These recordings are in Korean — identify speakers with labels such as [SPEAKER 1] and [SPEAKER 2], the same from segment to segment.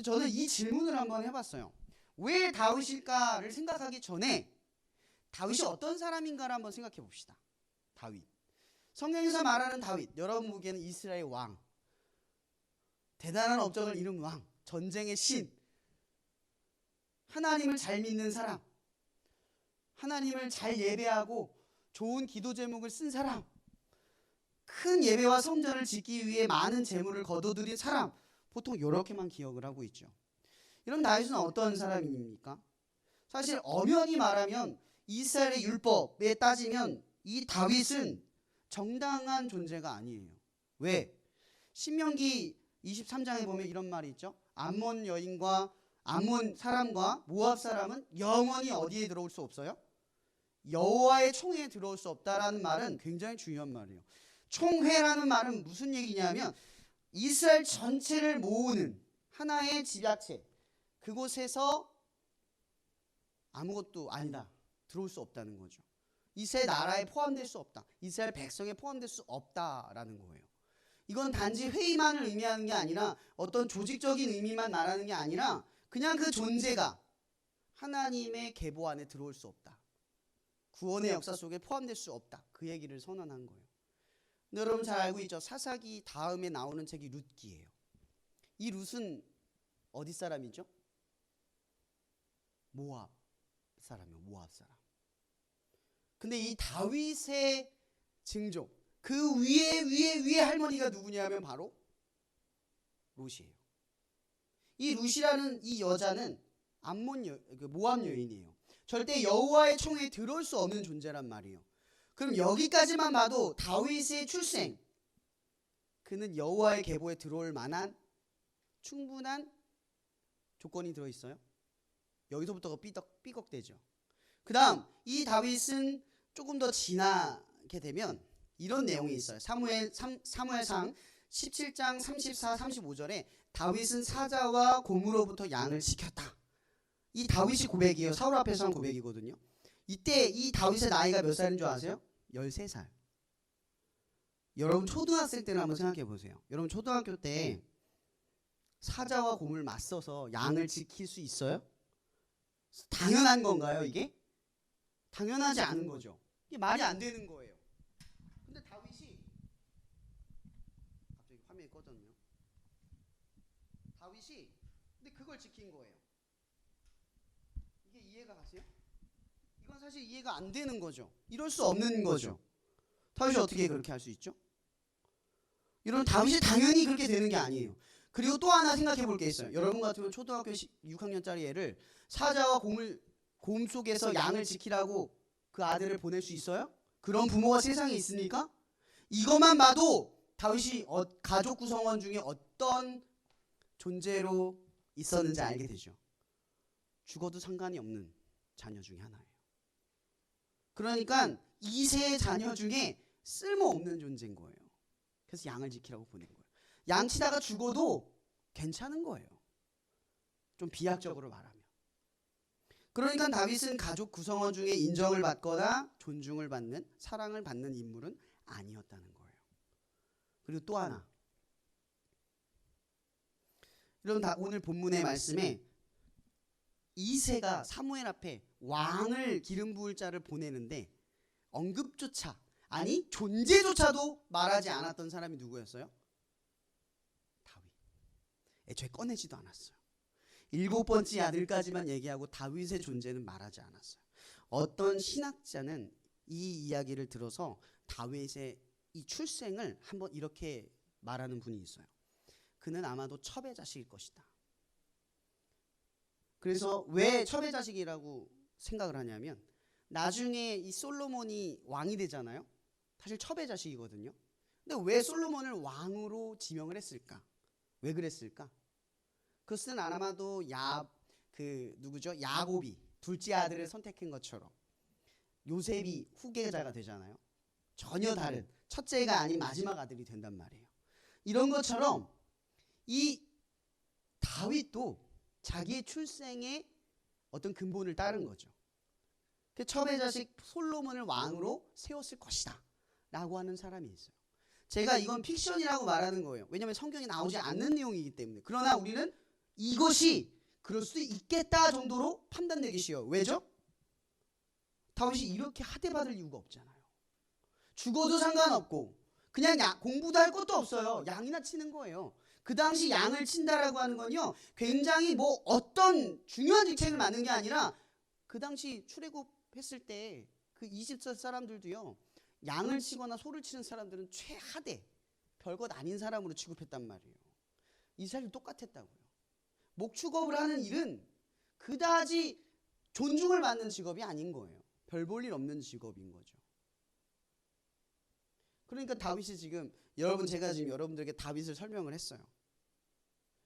[SPEAKER 1] 저는 이 질문을 한번 해봤어요. 왜 다윗일까를 생각하기 전에 다윗이 어떤 사람인가를 한번 생각해 봅시다. 다윗. 성경에서 말하는 다윗, 여러분 보기에는 이스라엘 왕, 대단한 업적을 이룬 왕, 전쟁의 신, 하나님을 잘 믿는 사람, 하나님을 잘 예배하고 좋은 기도 제목을 쓴 사람, 큰 예배와 성전을 짓기 위해 많은 재물을 거둬들인 사람, 보통 이렇게만 기억을 하고 있죠. 이런 다윗은 어떤 사람입니까? 사실 엄연히 말하면 이스라엘의 율법에 따지면 이 다윗은 정당한 존재가 아니에요. 왜? 신명기 23장에 보면 이런 말이 있죠. 암몬 여인과 암몬 사람과 모압 사람은 영원히 어디에 들어올 수 없어요? 여호와의 총회에 들어올 수 없다라는 말은 굉장히 중요한 말이에요. 총회라는 말은 무슨 얘기냐면 이스라엘 전체를 모으는 하나의 집약체, 그곳에서 아무것도 아니다, 들어올 수 없다는 거죠. 이스라엘 나라에 포함될 수 없다, 이스라엘 백성에 포함될 수 없다라는 거예요. 이건 단지 회의만을 의미하는 게 아니라 어떤 조직적인 의미만 말하는 게 아니라 그냥 그 존재가 하나님의 계보 안에 들어올 수 없다, 구원의 역사 속에 포함될 수 없다, 그 얘기를 선언한 거예요. 근데 여러분 잘 알고 있죠. 사사기 다음에 나오는 책이 룻기예요. 이 룻은 어디 사람이죠? 모압 사람이에요. 모압 사람. 근데 이 다윗의 증조, 그 위에 할머니가 누구냐면 바로 룻이에요. 이 룻이라는 이 여자는 모압 여인이에요. 절대 여호와의 총회에 들어올 수 없는 존재란 말이에요. 그럼 여기까지만 봐도 다윗의 출생, 그는 여호와의 계보에 들어올 만한 충분한 조건이 들어있어요. 여기서부터가 삐걱대죠. 그 다음 이 다윗은 조금 더 지나게 되면 이런 내용이 있어요. 사무엘상 17장 34, 35절에 다윗은 사자와 곰으로부터 양을 지켰다. 이 다윗이 고백이에요. 사울 앞에서 한 고백이거든요. 이때 이 다윗의 나이가 몇 살인 줄 아세요? 13살. 여러분 초등학생 때를 한번 생각해 보세요. 여러분 초등학교 때 사자와 곰을 맞서서 양을 지킬 수 있어요? 당연한 건가요, 이게? 당연하지 않은 거죠. 이게 말이 안 되는 거예요. 근데 다윗이, 갑자기 화면이 꺼졌네요. 다윗이 근데 그걸 지킨 거예요. 이게 이해가 가세요? 이건 사실 이해가 안 되는 거죠. 이럴 수 없는 거죠. 다윗이 어떻게 그렇게 할 수 있죠? 이런 다윗이 당연히 그렇게 되는 게 아니에요. 그리고 또 하나 생각해 볼 게 있어요. 여러분 같으면 초등학교 6학년짜리 애를 사자와 곰 속에서 양을 지키라고 그 아들을 보낼 수 있어요? 그런 부모가 세상에 있습니까? 이것만 봐도 다윗이 가족 구성원 중에 어떤 존재로 있었는지 알게 되죠. 죽어도 상관이 없는 자녀 중에 하나예요. 그러니까 2세의 자녀 중에 쓸모없는 존재인 거예요. 그래서 양을 지키라고 보낸 거예요. 양치다가 죽어도 괜찮은 거예요. 좀 비약적으로 말하면. 그러니까 다윗은 가족 구성원 중에 인정을 받거나 존중을 받는, 사랑을 받는 인물은 아니었다는 거예요. 그리고 또 하나, 여러분 오늘 본문의 말씀에 2세가 사무엘 앞에 왕을 기름 부을 자를 보내는데 언급조차, 아니 존재조차도 말하지 않았던 사람이 누구였어요? 다윗. 애초에 꺼내지도 않았어요. 7번째 아들까지만 얘기하고 다윗의 존재는 말하지 않았어요. 어떤 신학자는 이 이야기를 들어서 다윗의 이 출생을 한번 이렇게 말하는 분이 있어요. 그는 아마도 첩의 자식일 것이다. 그래서 왜 첩의 자식이라고 생각을 하냐면 나중에 이 솔로몬이 왕이 되잖아요. 사실 첩의 자식이거든요. 근데 왜 솔로몬을 왕으로 지명을 했을까? 왜 그랬을까? 그것은 아마도 야곱이 둘째 아들을 선택한 것처럼 요셉이 후계자가 되잖아요. 전혀 다른, 첫째가 아닌 마지막 아들이 된단 말이에요. 이런 것처럼 이 다윗도 자기의 출생의 어떤 근본을 따른 거죠. 그 첩의 자식 솔로몬을 왕으로 세웠을 것이다 라고 하는 사람이 있어요. 제가 이건 픽션이라고 말하는 거예요. 왜냐하면 성경에 나오지 않는 내용이기 때문에. 그러나 우리는 이것이 그럴 수도 있겠다 정도로 판단되기 쉬워요. 왜죠? 다윗이 이렇게 하대받을 이유가 없잖아요. 죽어도 상관없고 그냥 공부도 할 것도 없어요. 양이나 치는 거예요. 그 당시 양을 친다라고 하는 건요, 굉장히 뭐 어떤 중요한 직책을 맡는 게 아니라 그 당시 출애굽했을 때 그 이집트 사람들도요, 양을 치거나 소를 치는 사람들은 최하대, 별것 아닌 사람으로 취급했단 말이에요. 이스라엘도 똑같았다고요. 목축업을 하는 일은 그다지 존중을 받는 직업이 아닌 거예요. 별 볼 일 없는 직업인 거죠. 그러니까 다윗이 지금, 제가 지금 여러분들에게 다윗을 설명을 했어요.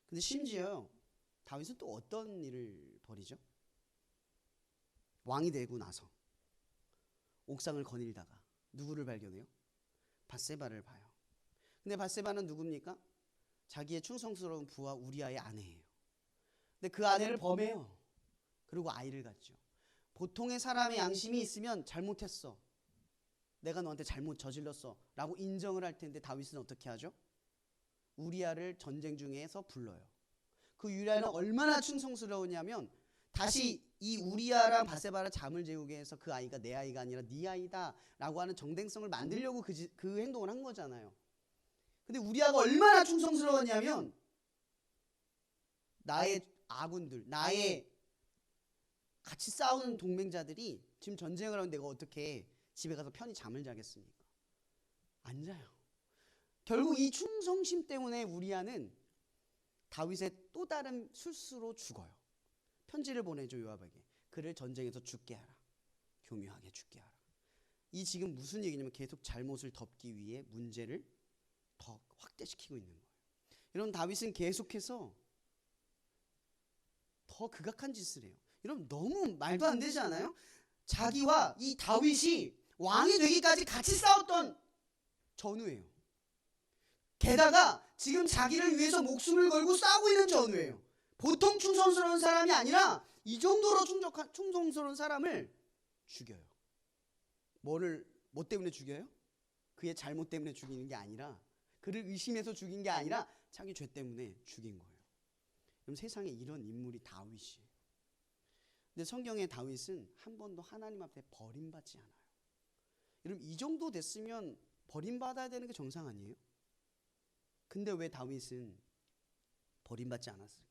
[SPEAKER 1] 근데 심지어 다윗은 또 어떤 일을 벌이죠? 왕이 되고 나서 옥상을 거닐다가 누구를 발견해요? 밧세바를 봐요. 근데 밧세바는 누굽니까? 자기의 충성스러운 부하 우리아의 아내예요. 근데 그 아내를 범해요. 그리고 아이를 갖죠. 보통의 사람의 양심이 있으면 잘못했어, 내가 너한테 잘못 저질렀어 라고 인정을 할 텐데 다윗은 어떻게 하죠? 우리아를 전쟁 중에서 불러요. 그 우리아는 얼마나 충성스러우냐면 다시 이 우리아랑 밧세바를 잠을 재우게 해서 그 아이가 내 아이가 아니라 네 아이다 라고 하는 정당성을 만들려고 그 행동을 한 거잖아요. 근데 우리아가 얼마나 충성스러웠냐면 나의 아군들, 나의 같이 싸우는 동맹자들이 지금 전쟁을 하면 내가 어떻게 집에 가서 편히 잠을 자겠습니까? 안 자요. 결국 이 충성심 때문에 우리아는 다윗의 또 다른 술수로 죽어요. 편지를 보내줘 요압에게. 그를 전쟁에서 죽게 하라. 교묘하게 죽게 하라. 이 지금 무슨 얘기냐면 계속 잘못을 덮기 위해 문제를 더 확대시키고 있는 거예요. 여러분, 다윗은 계속해서 더 극악한 짓을 해요. 여러분, 너무 말도 안 되지 않아요? 자기와 이 다윗이 왕이 되기까지 같이 싸웠던 전우예요. 게다가 지금 자기를 위해서 목숨을 걸고 싸우고 있는 전우예요. 보통 충성스러운 사람이 아니라 이 정도로 충성스러운 사람을 죽여요. 뭐 때문에 죽여요? 그의 잘못 때문에 죽이는 게 아니라, 그를 의심해서 죽인 게 아니라 자기 죄 때문에 죽인 거예요. 그럼 세상에 이런 인물이 다윗이에요. 근데 성경의 다윗은 한 번도 하나님 앞에 버림받지 않아요. 여러분, 이 정도 됐으면 버림받아야 되는 게 정상 아니에요? 근데 왜 다윗은 버림받지 않았을까?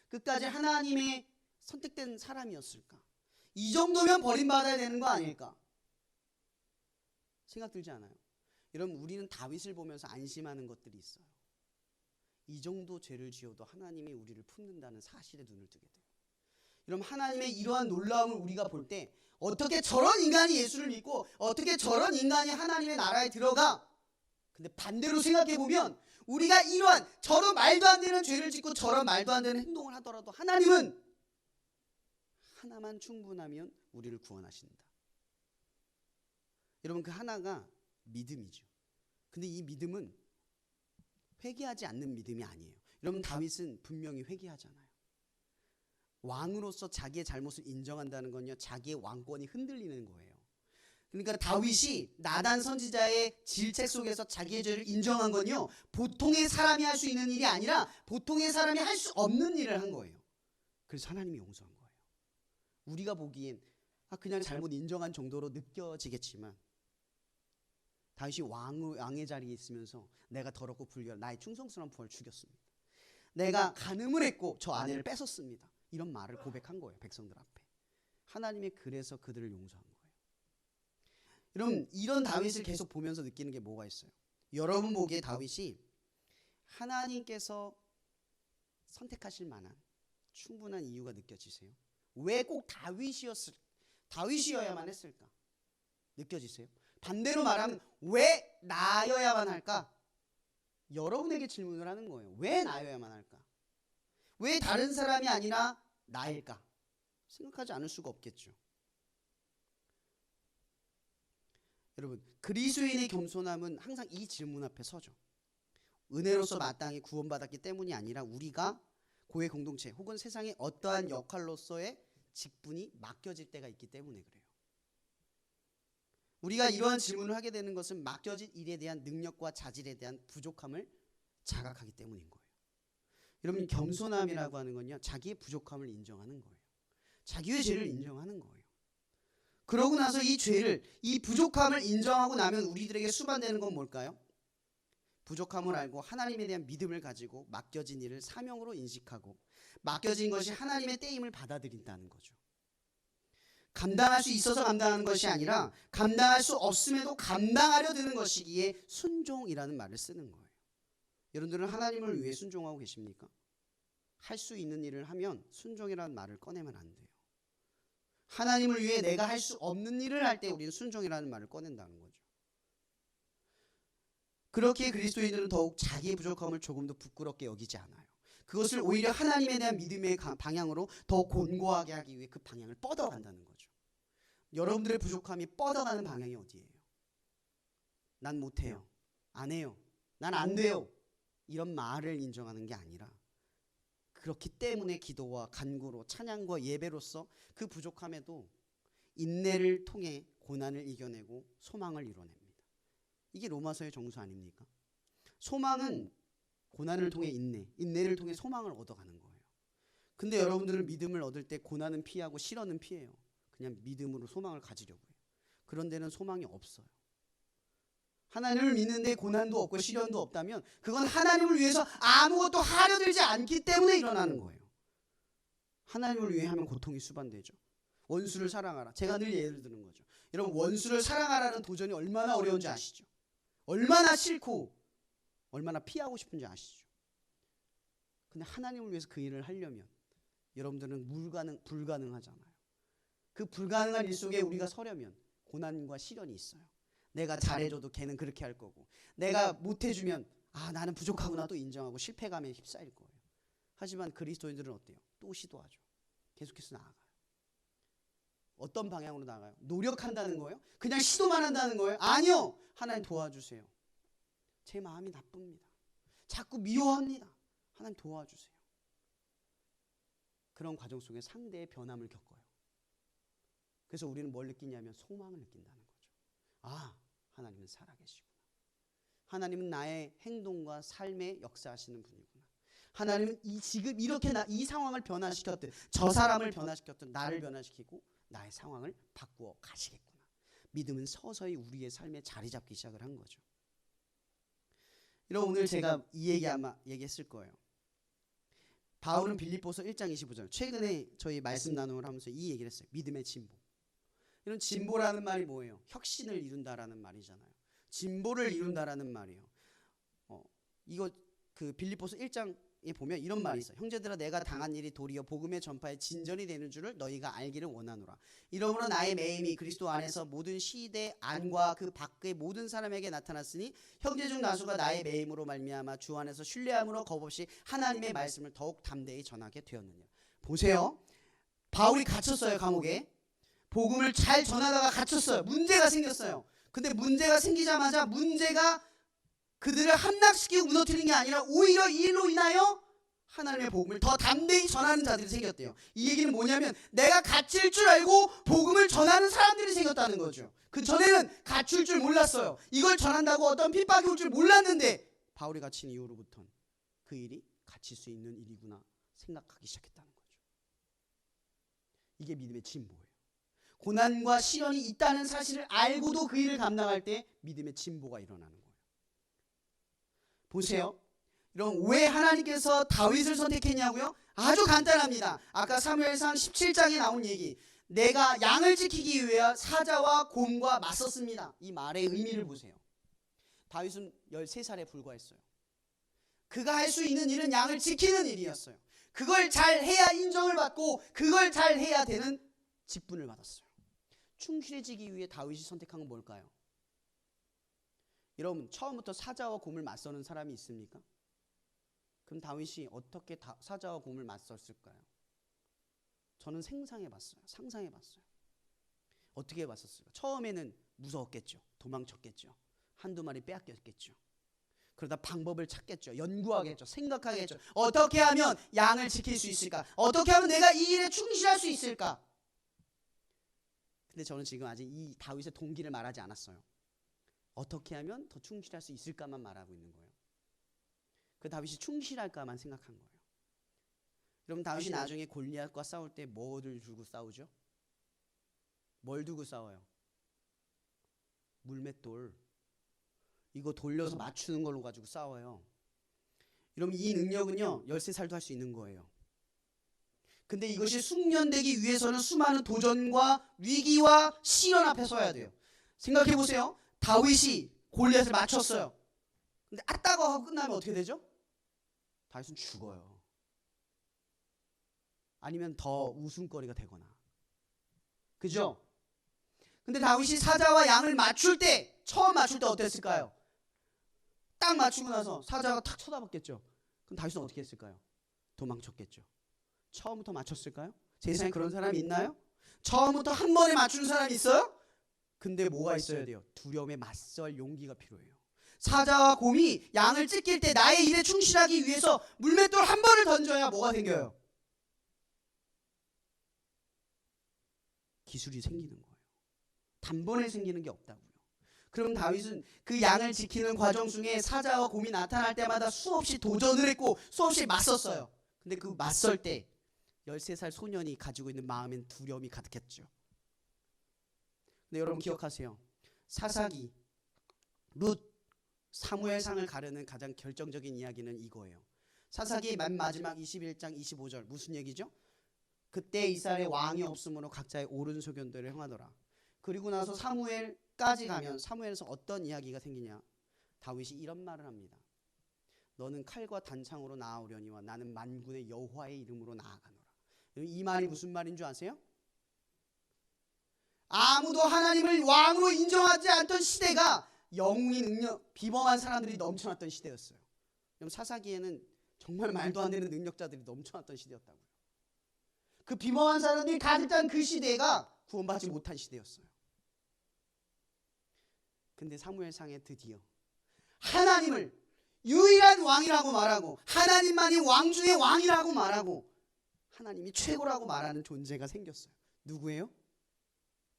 [SPEAKER 1] 끝까지 하나님의 선택된 사람이었을까? 이 정도면 버림받아야 되는 거 아닐까? 생각 들지 않아요? 여러분, 우리는 다윗을 보면서 안심하는 것들이 있어요. 이 정도 죄를 지어도 하나님이 우리를 품는다는 사실에 눈을 뜨게 돼요. 여러분, 하나님의 이러한 놀라움을 우리가 볼 때 어떻게 저런 인간이 예수를 믿고 어떻게 저런 인간이 하나님의 나라에 들어가? 근데 반대로 생각해보면 우리가 이러한 저런 말도 안 되는 죄를 짓고 저런 말도 안 되는 행동을 하더라도 하나님은 하나만 충분하면 우리를 구원하신다. 여러분, 그 하나가 믿음이죠. 근데 이 믿음은 회개하지 않는 믿음이 아니에요. 여러분, 다윗은 분명히 회개하잖아요. 왕으로서 자기의 잘못을 인정한다는 건요, 자기의 왕권이 흔들리는 거예요. 그러니까 다윗이 나단 선지자의 질책 속에서 자기의 죄를 인정한 건요, 보통의 사람이 할 수 있는 일이 아니라 보통의 사람이 할 수 없는 일을 한 거예요. 그래서 하나님이 용서한 거예요. 우리가 보기엔 그냥 잘못 인정한 정도로 느껴지겠지만 다윗이 왕의 자리에 있으면서 내가 더럽고 불결한 나의 충성스러운 부하를 죽였습니다. 내가 간음을 했고 저 아내를 뺏었습니다. 이런 말을 고백한 거예요, 백성들 앞에. 하나님이 그래서 그들을 용서한 거예요. 여러분, 이런 다윗을 계속 보면서 느끼는 게 뭐가 있어요? 여러분 보기에 다윗이 하나님께서 선택하실 만한 충분한 이유가 느껴지세요? 왜 꼭 다윗이어야만 했을까? 느껴지세요? 반대로 말하면 왜 나여야만 할까? 여러분에게 질문을 하는 거예요. 왜 나여야만 할까? 왜 다른 사람이 아니라 나일까? 생각하지 않을 수가 없겠죠. 여러분, 그리스도인의 겸손함은 항상 이 질문 앞에 서죠. 은혜로서 마땅히 구원받았기 때문이 아니라 우리가 교회 공동체 혹은 세상의 어떠한 역할로서의 직분이 맡겨질 때가 있기 때문에 그래요. 우리가 이러한 질문을 하게 되는 것은 맡겨진 일에 대한 능력과 자질에 대한 부족함을 자각하기 때문인 거예요. 여러분, 겸손함이라고 하는 건요, 자기의 부족함을 인정하는 거예요. 자기의 죄를 인정하는 거예요. 그러고 나서 이 죄를, 이 부족함을 인정하고 나면 우리들에게 수반되는 건 뭘까요? 부족함을 알고 하나님에 대한 믿음을 가지고 맡겨진 일을 사명으로 인식하고 맡겨진 것이 하나님의 때임을 받아들인다는 거죠. 감당할 수 있어서 감당하는 것이 아니라 감당할 수 없음에도 감당하려 드는 것이기에 순종이라는 말을 쓰는 거예요. 여러분들은 하나님을 위해 순종하고 계십니까? 할 수 있는 일을 하면 순종이라는 말을 꺼내면 안 돼요. 하나님을 위해 내가 할 수 없는 일을 할 때 우리는 순종이라는 말을 꺼낸다는 거죠. 그렇게 그리스도인들은 더욱 자기의 부족함을 조금도 부끄럽게 여기지 않아요. 그것을 오히려 하나님에 대한 믿음의 방향으로 더 곤고하게 하기 위해 그 방향을 뻗어간다는 거죠. 여러분들의 부족함이 뻗어가는 방향이 어디예요? 난 못해요. 안 해요. 난 안 돼요. 이런 말을 인정하는 게 아니라 그렇기 때문에 기도와 간구로 찬양과 예배로서 그 부족함에도 인내를 통해 고난을 이겨내고 소망을 이뤄냅니다. 이게 로마서의 정수 아닙니까? 소망은 고난을 통해 인내를 통해 소망을 얻어가는 거예요. 근데 여러분들은 믿음을 얻을 때 고난은 피하고 시련은 피해요. 그냥 믿음으로 소망을 가지려고 해요. 그런 데는 소망이 없어요. 하나님을 믿는데 고난도 없고 시련도 없다면 그건 하나님을 위해서 아무것도 하려 들지 않기 때문에 일어나는 거예요. 하나님을 위해 하면 고통이 수반되죠. 원수를 사랑하라. 제가 늘 예를 드는 거죠. 여러분, 원수를 사랑하라는 도전이 얼마나 어려운지 아시죠? 얼마나 싫고 얼마나 피하고 싶은지 아시죠? 근데 하나님을 위해서 그 일을 하려면 여러분들은 불가능하잖아요. 그 불가능한 일 속에 우리가 서려면 고난과 시련이 있어요. 내가 잘해줘도 걔는 그렇게 할 거고, 내가 못해주면 나는 부족하구나 또 인정하고 실패감에 휩싸일 거예요. 하지만 그리스도인들은 어때요? 또 시도하죠. 계속해서 나아가요. 어떤 방향으로 나아가요? 노력한다는 거예요? 그냥 시도만 한다는 거예요? 아니요. 하나님 도와주세요. 제 마음이 나쁩니다. 자꾸 미워합니다. 하나님 도와주세요. 그런 과정 속에 상대의 변함을 겪어요. 그래서 우리는 뭘 느끼냐면 소망을 느낀다는 거죠. 하나님은 살아계시구나. 하나님은 나의 행동과 삶에 역사하시는 분이구나. 하나님은 지금 이렇게 이 상황을 변화시켰든 저 사람을 변화시켰든 나를 변화시키고 나의 상황을 바꾸어 가시겠구나. 믿음은 서서히 우리의 삶에 자리 잡기 시작을 한 거죠. 이런 오늘 제가 이 얘기 아마 얘기했을 거예요. 바울은 빌립보서 1장 25절, 최근에 저희 말씀 나눔을 하면서 이 얘기를 했어요. 믿음의 진보. 이런 진보라는 말이 뭐예요? 혁신을 이룬다라는 말이잖아요. 진보를 이룬다라는 말이에요. 이거 그 빌립보서 1장에 보면 이런 말이 있어요. 형제들아, 내가 당한 일이 도리어 복음의 전파에 진전이 되는 줄을 너희가 알기를 원하노라. 이러므로 나의 매임이 그리스도 안에서 모든 시대 안과 그 밖의 모든 사람에게 나타났으니 형제 중 다수가 나의 매임으로 말미암아 주 안에서 신뢰함으로 겁없이 하나님의 말씀을 더욱 담대히 전하게 되었느니라. 보세요. 바울이 갇혔어요, 감옥에. 복음을 잘 전하다가 갇혔어요. 문제가 생겼어요. 근데 문제가 생기자마자 문제가 그들을 함락시키고 무너뜨리는 게 아니라 오히려 이 일로 인하여 하나님의 복음을 더 담대히 전하는 자들이 생겼대요. 이 얘기는 뭐냐면 내가 갇힐 줄 알고 복음을 전하는 사람들이 생겼다는 거죠. 그 전에는 갇힐 줄 몰랐어요. 이걸 전한다고 어떤 핍박이 올 줄 몰랐는데 바울이 갇힌 이후로부터는 그 일이 갇힐 수 있는 일이구나 생각하기 시작했다는 거죠. 이게 믿음의 진보예요. 고난과 시련이 있다는 사실을 알고도 그 일을 감당할 때 믿음의 진보가 일어나는 거예요. 보세요. 여러분, 왜 하나님께서 다윗을 선택했냐고요? 아주 간단합니다. 아까 사무엘상 17장에 나온 얘기. 내가 양을 지키기 위해 사자와 곰과 맞섰습니다. 이 말의 의미를 보세요. 다윗은 13살에 불과했어요. 그가 할 수 있는 일은 양을 지키는 일이었어요. 그걸 잘 해야 인정을 받고 그걸 잘 해야 되는 직분을 받았어요. 충실해지기 위해 다윗이 선택한 건 뭘까요? 여러분, 처음부터 사자와 곰을 맞서는 사람이 있습니까? 그럼 다윗이 어떻게 사자와 곰을 맞섰을까요? 저는 상상해봤어요. 어떻게 해봤었어요? 처음에는 무서웠겠죠. 도망쳤겠죠. 한두 마리 빼앗겼겠죠. 그러다 방법을 찾겠죠. 연구하겠죠. 생각하겠죠. 어떻게 하면 양을 지킬 수 있을까? 어떻게 하면 내가 이 일에 충실할 수 있을까? 근데 저는 지금 아직 이 다윗의 동기를 말하지 않았어요. 어떻게 하면 더 충실할 수 있을까만 말하고 있는 거예요. 그 다윗이 충실할까만 생각한 거예요. 여러분 다윗이 나중에 골리앗과 싸울 때 뭐를 들고 싸우죠? 뭘 두고 싸워요? 물맷돌. 이거 돌려서 맞추는 걸로 가지고 싸워요. 여러분 이 능력은요 13살도 할 수 있는 거예요. 근데 이것이 숙련되기 위해서는 수많은 도전과 위기와 시련 앞에 서야 돼요. 생각해 보세요. 다윗이 골리앗을 맞췄어요. 근데 아따고 하고 끝나면 어떻게 되죠? 다윗은 죽어요. 아니면 더 웃음거리가 되거나. 그죠? 근데 다윗이 사자와 양을 맞출 때, 처음 맞출 때 어땠을까요? 딱 맞추고 나서 사자가 탁 쳐다봤겠죠. 그럼 다윗은 어떻게 했을까요? 도망쳤겠죠. 처음부터 맞췄을까요? 세상에 그런 사람이 있나요? 처음부터 한 번에 맞추는 사람이 있어요? 근데 뭐가 있어야 돼요? 두려움에 맞설 용기가 필요해요. 사자와 곰이 양을 찢길 때 나의 일에 충실하기 위해서 물맷돌 한 번을 던져야 뭐가 생겨요? 기술이 생기는 거예요. 단번에 생기는 게 없다고요. 그럼 다윗은 그 양을 지키는 과정 중에 사자와 곰이 나타날 때마다 수없이 도전을 했고 수없이 맞섰어요. 근데 그 맞설 때 13살 소년이 가지고 있는 마음엔 두려움이 가득했죠. 근데 여러분 기억하세요. 사사기, 룻, 사무엘상을 가르는 가장 결정적인 이야기는 이거예요. 사사기 맨 마지막 21장 25절 무슨 얘기죠? 그때 이스라엘에 왕이 없으므로 각자의 옳은 소견대로 행하더라. 그리고 나서 사무엘까지 가면 사무엘에서 어떤 이야기가 생기냐? 다윗이 이런 말을 합니다. 너는 칼과 단창으로 나아오려니와 나는 만군의 여호와의 이름으로 나아가노라. 이 말이 무슨 말인 줄 아세요? 아무도 하나님을 왕으로 인정하지 않던 시대가 영웅의 능력, 비범한 사람들이 넘쳐났던 시대였어요. 사사기에는 정말 말도 안 되는 능력자들이 넘쳐났던 시대였다고요. 그 비범한 사람들이 가득 찬 그 시대가 구원받지 못한 시대였어요. 근데 사무엘상에 드디어 하나님을 유일한 왕이라고 말하고 하나님만이 왕 중의 왕이라고 말하고 하나님이 최고라고 말하는 존재가 생겼어요. 누구예요?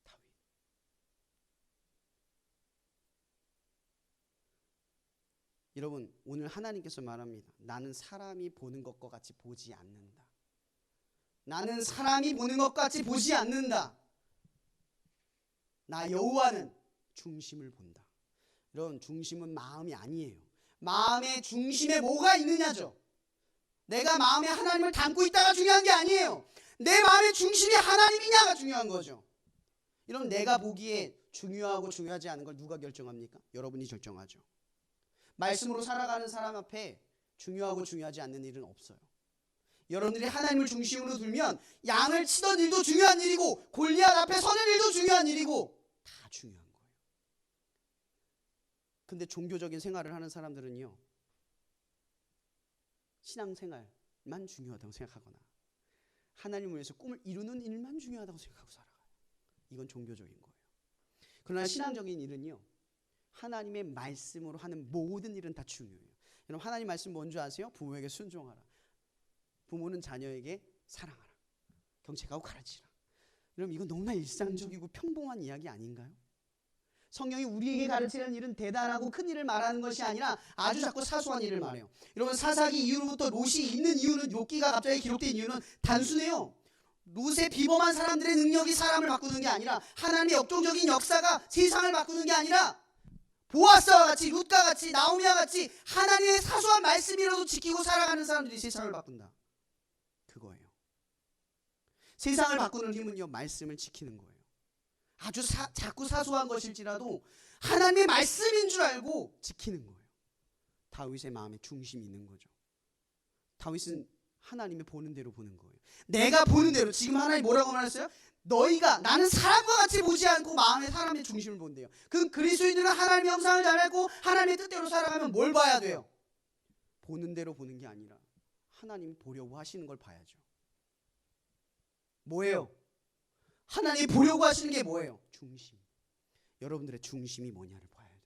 [SPEAKER 1] 다윗. 여러분 오늘 하나님께서 말합니다. 나는 사람이 보는 것과 같이 보지 않는다. 나는 사람이 보는 것 같이 보지 않는다. 나 여호와는 중심을 본다. 여러분 중심은 마음이 아니에요. 마음의 중심에 뭐가 있느냐죠. 내가 마음에 하나님을 담고 있다가 중요한 게 아니에요. 내 마음의 중심이 하나님이냐가 중요한 거죠. 여러분 내가 보기에 중요하고 중요하지 않은 걸 누가 결정합니까? 여러분이 결정하죠. 말씀으로 살아가는 사람 앞에 중요하고 중요하지 않는 일은 없어요. 여러분들이 하나님을 중심으로 두면 양을 치던 일도 중요한 일이고 골리앗 앞에 서는 일도 중요한 일이고 다 중요한 거예요. 근데 종교적인 생활을 하는 사람들은요 신앙생활만 중요하다고 생각하거나 하나님을 위해서 꿈을 이루는 일만 중요하다고 생각하고 살아가요. 이건 종교적인 거예요. 그러나 신앙적인 일은요 하나님의 말씀으로 하는 모든 일은 다 중요해요. 여러분 하나님 말씀 뭔지 아세요? 부모에게 순종하라. 부모는 자녀에게 사랑하라. 경책하고 가르치라. 여러분 이건 너무나 일상적이고 평범한 이야기 아닌가요? 성경이 우리에게 가르치는 일은 대단하고 큰 일을 말하는 것이 아니라 아주 작고 사소한 일을 말해요. 여러분 사사기 이후로부터 롯이 있는 이유는 욥기가 갑자기 기록된 이유는 단순해요. 롯의 비범한 사람들의 능력이 사람을 바꾸는 게 아니라 하나님의 역동적인 역사가 세상을 바꾸는 게 아니라 보아스와 같이 룻과 같이 나오미와 같이 하나님의 사소한 말씀이라도 지키고 살아가는 사람들이 세상을 바꾼다. 그거예요. 세상을 바꾸는 힘은요 말씀을 지키는 거예요. 아주 작고 사소한 것일지라도 하나님의 말씀인 줄 알고 지키는 거예요. 다윗의 마음에 중심이 있는 거죠. 다윗은 하나님의 보는 대로 보는 거예요. 내가 보는 대로. 지금 하나님 뭐라고 말했어요? 너희가 나는 사람과 같이 보지 않고 마음의 사람의 중심을 본대요. 그 그리스도인들은 하나님의 형상을 닮았고 하나님의 뜻대로 살아가면 뭘 봐야 돼요? 보는 대로 보는 게 아니라 하나님이 보려고 하시는 걸 봐야죠. 뭐예요? 하나님이 보려고 하시는 게 뭐예요? 중심. 여러분들의 중심이 뭐냐를 봐야 돼요.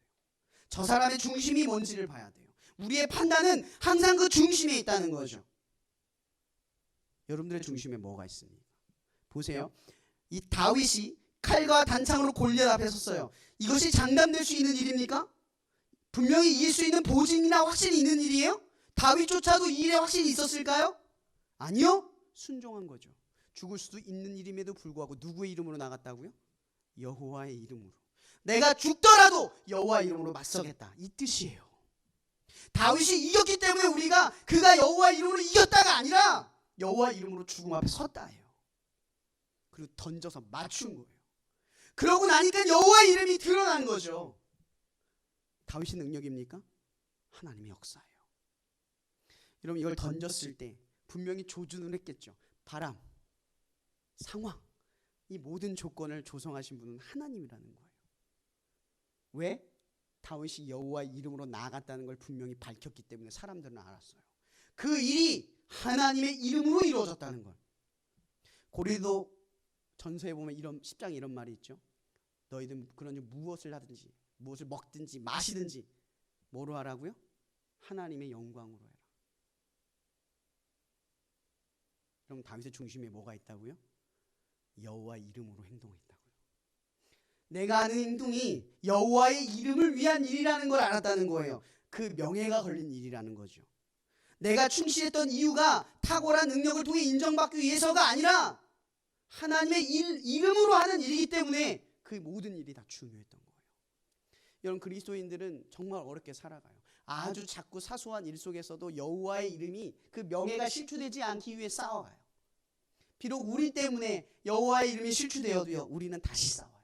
[SPEAKER 1] 저 사람의 중심이 뭔지를 봐야 돼요. 우리의 판단은 항상 그 중심에 있다는 거죠. 여러분들의 중심에 뭐가 있습니까? 보세요. 이 다윗이 칼과 단창으로 골리앗 앞에 섰어요. 이것이 장담될 수 있는 일입니까? 분명히 이길 수 있는 보증이나 확신이 있는 일이에요? 다윗조차도 이 일에 확신이 있었을까요? 아니요. 순종한 거죠. 죽을 수도 있는 일임에도 불구하고 누구의 이름으로 나갔다고요? 여호와의 이름으로. 내가 죽더라도 여호와 이름으로 맞서겠다, 이 뜻이에요. 다윗이 이겼기 때문에 우리가 그가 여호와 이름으로 이겼다가 아니라 여호와 이름으로 죽음 앞에 섰다예요. 그리고 던져서 맞춘 거예요. 그러고 나니까 여호와 이름이 드러난 거죠. 다윗의 능력입니까? 하나님의 역사예요. 여러분, 이걸 던졌을 때 분명히 조준을 했겠죠. 바람, 상황, 이 모든 조건을 조성하신 분은 하나님이라는 거예요. 왜? 다윗이 여호와 이름으로 나아갔다는 걸 분명히 밝혔기 때문에 사람들은 알았어요. 그 일이 하나님의 이름으로 이루어졌다는 걸. 고린도 전서에 보면 10장에 이런 말이 있죠. 너희들 그러니 무엇을 하든지 무엇을 먹든지 마시든지 뭐로 하라고요? 하나님의 영광으로 해라. 그럼 다윗의 중심에 뭐가 있다고요? 여호와 이름으로 행동했다고요. 내가 하는 행동이 여호와의 이름을 위한 일이라는 걸 알았다는 거예요. 그 명예가 걸린 일이라는 거죠. 내가 충실했던 이유가 탁월한 능력을 통해 인정받기 위해서가 아니라 하나님의 이름으로 하는 일이기 때문에 그 모든 일이 다 중요했던 거예요. 여러분, 그리스도인들은 정말 어렵게 살아가요. 아주 작고 사소한 일 속에서도 여호와의 이름이 그 명예가 실추되지 않기 위해 싸워가요. 비록 우리 때문에 여호와의 이름이 실추되어도요, 우리는 다시 싸워요.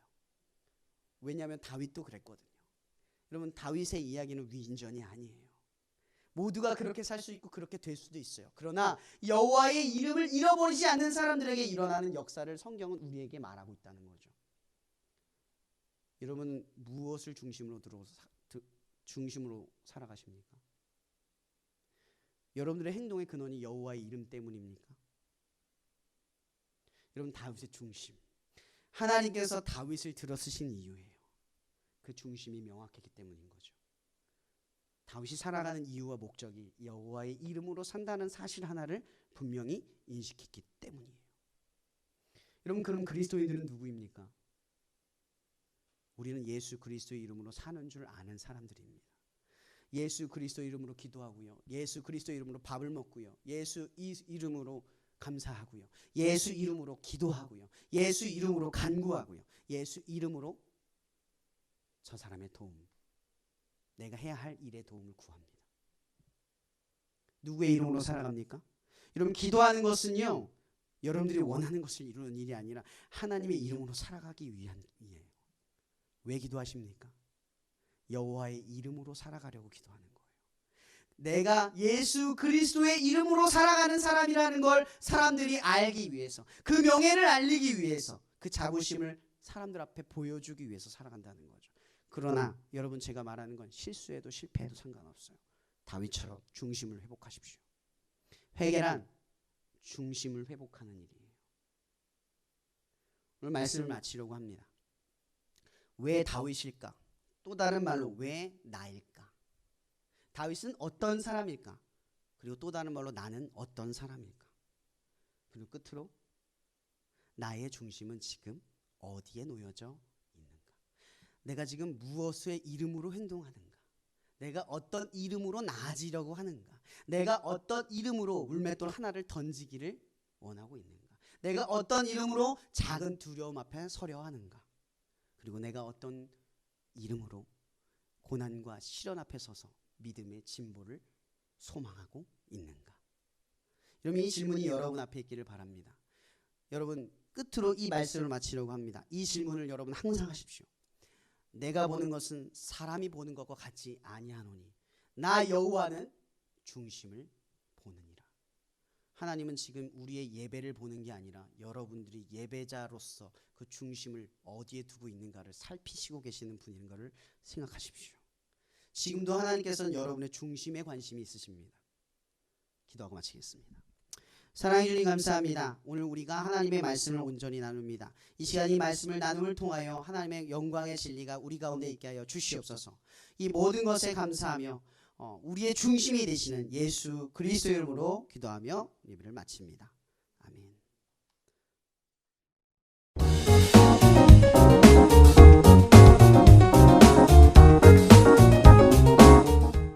[SPEAKER 1] 왜냐하면 다윗도 그랬거든요. 여러분, 다윗의 이야기는 위인전이 아니에요. 모두가 그렇게 살 수 있고 그렇게 될 수도 있어요. 그러나 여호와의 이름을 잃어버리지 않는 사람들에게 일어나는 역사를 성경은 우리에게 말하고 있다는 거죠. 여러분, 무엇을 중심으로 살아가십니까? 여러분들의 행동의 근원이 여호와의 이름 때문입니까? 여러분, 다윗의 중심, 하나님께서 다윗을 들어쓰신 이유예요. 그 중심이 명확했기 때문인 거죠. 다윗이 살아가는 이유와 목적이 여호와의 이름으로 산다는 사실 하나를 분명히 인식했기 때문이에요. 여러분, 그럼 그리스도인들은 누구입니까? 우리는 예수 그리스도의 이름으로 사는 줄 아는 사람들입니다. 예수 그리스도 이름으로 기도하고요, 예수 그리스도 이름으로 밥을 먹고요, 예수 이름으로 감사하고요, 예수 이름으로 기도하고요, 예수 이름으로 간구하고요, 예수 이름으로 저 사람의 도움, 내가 해야 할 일의 도움을 구합니다. 누구의 이름으로 살아갑니까? 여러분, 기도하는 것은요, 여러분들이 원하는 것을 이루는 일이 아니라 하나님의 이름으로 살아가기 위한 일이에요. 왜 기도하십니까? 여호와의 이름으로 살아가려고 기도하는 거예요. 내가 예수 그리스도의 이름으로 살아가는 사람이라는 걸 사람들이 알기 위해서, 그 명예를 알리기 위해서, 그 자부심을 사람들 앞에 보여주기 위해서 살아간다는 거죠. 그러나 여러분, 제가 말하는 건 실수해도 실패해도 상관없어요. 다윗처럼 중심을 회복하십시오. 회개란 중심을 회복하는 일이에요. 오늘 말씀을 마치려고 합니다. 왜 다윗일까? 또 다른 말로 왜 나일까? 다윗은 어떤 사람일까? 그리고 또 다른 말로 나는 어떤 사람일까? 그리고 끝으로 나의 중심은 지금 어디에 놓여져 있는가? 내가 지금 무엇의 이름으로 행동하는가? 내가 어떤 이름으로 나아지려고 하는가? 내가 어떤 이름으로 물맷돌 하나를 던지기를 원하고 있는가? 내가 어떤 이름으로 작은 두려움 앞에 서려 하는가? 그리고 내가 어떤 이름으로 고난과 시련 앞에 서서 믿음의 진보를 소망하고 있는가? 여러분, 이 질문이 여러분 앞에 있기를 바랍니다. 여러분, 끝으로 이 말씀을 마치려고 합니다. 이 질문을 여러분 항상 하십시오. 내가 보는 것은 사람이 보는 것과 같지 아니하노니 나 여호와는 중심을 보느니라. 하나님은 지금 우리의 예배를 보는 게 아니라 여러분들이 예배자로서 그 중심을 어디에 두고 있는가를 살피시고 계시는 분인 것을 생각하십시오. 지금도 하나님께서는 여러분의 중심에 관심이 있으십니다. 기도하고 마치겠습니다. 사랑해 주님 감사합니다. 오늘 우리가 하나님의 말씀을 온전히 나눕니다. 이 시간 이 말씀을 나눔을 통하여 하나님의 영광의 진리가 우리 가운데 있게 하여 주시옵소서. 이 모든 것에 감사하며 우리의 중심이 되시는 예수 그리스도 이름으로 기도하며 예배를 마칩니다.